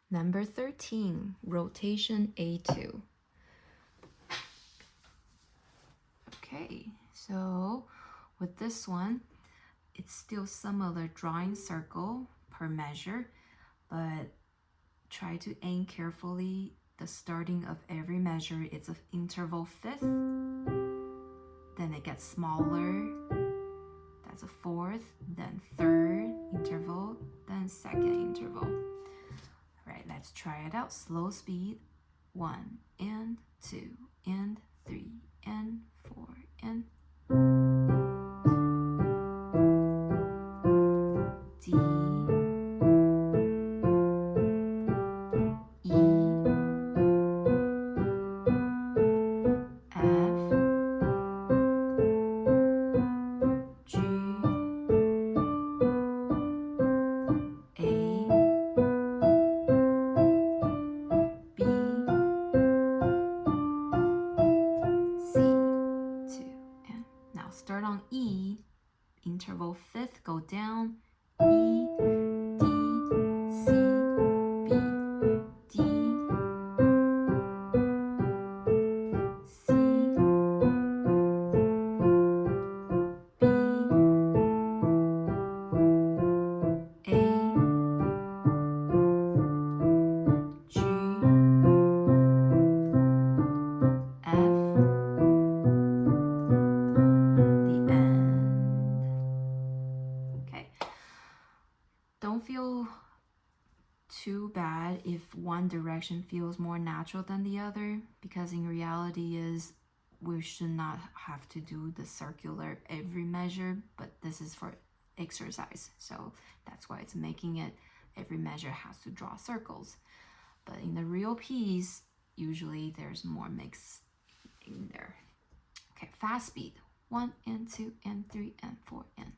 Number 13, rotation A2. Okay, so with this one, it's still similar, drawing circle per measure, but try to aim carefully. The starting of every measure, it's an interval fifth, then it gets smaller, that's a fourth, then third interval, then second interval. All right, let's try it out. Slow speed, 1 and 2 and 3 and 4 and D, E, F, G, A, B, C, 2, and now start on E, interval fifth, go down, E, D, C, B, D, C, B, A, G, F, the end. Okay. Don't feel too bad if one direction feels more natural than the other, because in reality is we should not have to do the circular every measure, but this is for exercise, so that's why it's making it every measure has to draw circles. But in the real piece, usually there's more mix in there. Okay, fast speed, 1 and 2 and 3 and 4 and